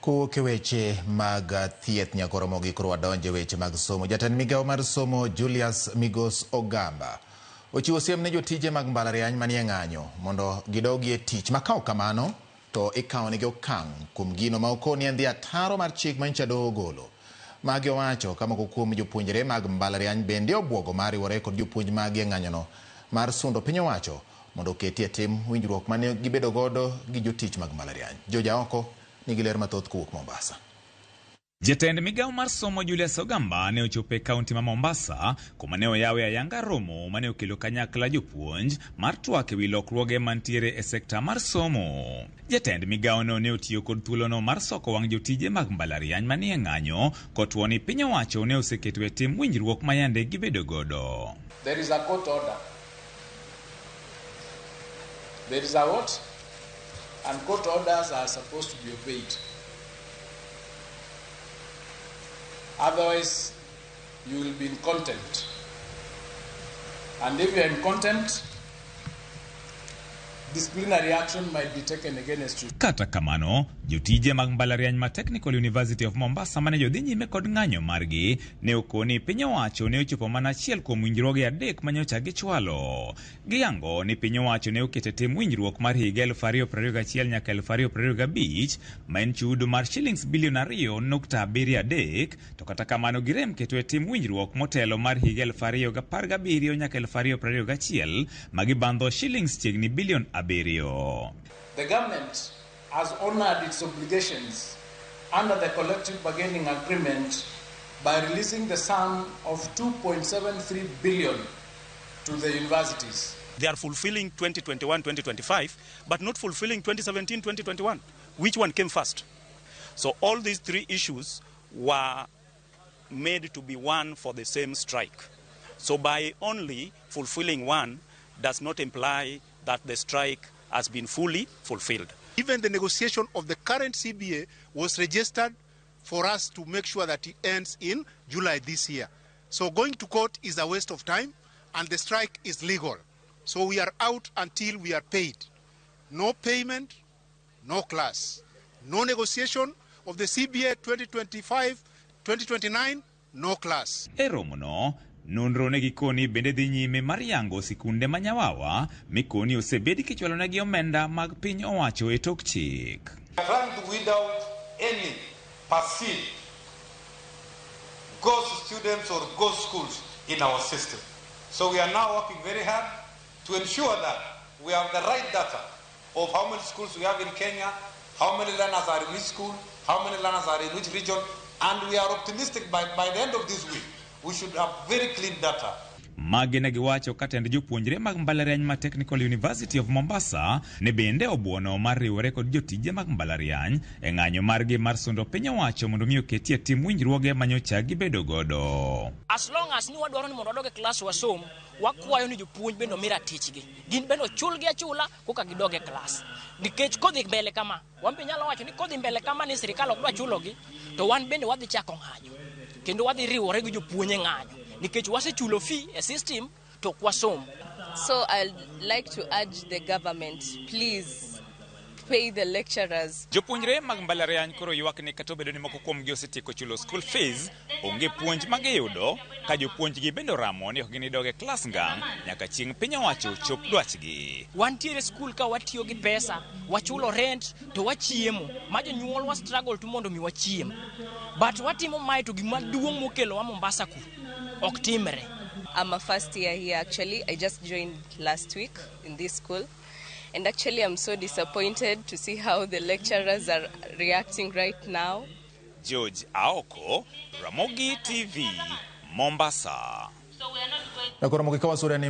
Kuke weche mag thieth nyakoromo gi koro wadonje weche mag somo. Jatend migao mar Somo Julius Ogamba ochiwo siem ne jotije mag mbalariany manie ng'anyo mondo gidogie tich, makao kamano to ikawnegi okang' kuom gino ma okoni en dhi ataro mar chik manyicha doho ogolo. Magi owacho ka moko kuom jopuonjre mag mbalariany bende obwogo mar riwore kod jopuonj mag ng'anyono mar sundo piny owacho mondo oketie tim winjruok mane gibedo godo gi jotich mag mbalariany. Joja oko nigi ler mathoth kowuok Mombasa. Jatend migao mar Somo Julius Ogamba ne ochopo e kaunti ma Mombasa kuma ne oyawe ayanga romo mane okelo kanyakla jopuonj mar twak ewi lokruoge mantiere e sekta mar somo. Jatend migao no ne otiyo kod thuolono mar soko wang' jotije mag mbalariany manie ng'anyo kotuo ni piny owacho ne oseketo e tim winjruok ma yande gibedo godo. There is a court order. There is a what? And court orders are supposed to be obeyed. Otherwise, you will be in contempt. And if you are in contempt, disciplinary action might be taken against you. Kata kamano, jotije mag mbalariany ma Technical University of Mombasa mane jodhi nyime kod ng'anyo margi ne okoni piny owacho ne ochopo mana achiel kuom winjruoge adek manyocha gichwalo. Giyango ni piny owacho ne okete tim winjruok mar higa 2021 nyaka 2025 ma en chudo mar shillings bilion 2.73, to kata kamano girem keto e tim winjruok motelo mar higa 2017 nyaka 2021 ma gibandho shillings chiegni bilion 7. The government has honored its obligations under the collective bargaining agreement by releasing the sum of 2.73 billion to the universities. They are fulfilling 2021-2025, but not fulfilling 2017-2021. Which one came first? So all these three issues were made to be one for the same strike. So by only fulfilling one does not imply that the strike has been fully fulfilled. Even the negotiation of the current CBA was registered for us to make sure that it ends in July this year. So going to court is a waste of time, and the strike is legal. So we are out until we are paid. No payment, no class. No negotiation of the CBA 2025-2029, no class. Eromono nonro ne gikoni bende dhi nyime mar yango sikunde manyawawa mikoni osebedi kichwalo negi omenda mag piny owacho e tok chik. Trying to weed out any perceived ghost students or ghost schools in our system. So we are now working very hard to ensure that we have the right data of how many schools we have in Kenya, how many learners are in which school, how many learners are in which region, and we are optimistic by the end of this week we should have very clean data. Magi ne giwacho katend jopuonjre mag mbalariany ma Technical University of Mombasa ne bende obuono mar riwore kod jotije mag mbalariany e ng'anyo margi mar sundo piny owacho mondo mi oketie tim winjruoge manyocha gibedo godo. As long as ni wadwaro ni mondo wadoge klas wasom, wakwayo ni jopuonj bendo mira tichgi. Gin bendo chulgi achula koka gidoge klas. Nikech kodhi mbele kama, wambe nyalo wacho ni kodhi mbele kama ni sirikal ok dwa chulogi, to wan bende wadhi chako ng'anyo. Kendo wadhi riwore gi jopuonje ng'anyo. Nikech wasechulo fee a system to kwasom. So I'd like to urge the government, please pay the lecturers. Jopuonjre mag mbalariany koro ywak ni kata obedo ni moko kuom gi osetieko chulo school fees, onge puonj ma giyudo ka jopuonj gi bendo ramo ni ok ginidoge klas ngang' nyaka chieng' piny owacho chop dwachgi. Wantiere school ka watiyo gi pesa, wachulo rent to wachiemo, ma jonyuol wa struggle to mondo mi wachiem. But watimo mae to gima duong' mokelo wa Mombasa ku ok timre. I'm a first year here actually. I just joined last week in this school. And actually I'm so disappointed to see how the lecturers are reacting right now. George Aoko, Ramogi TV, Mombasa. Na koro mukikawa sura ni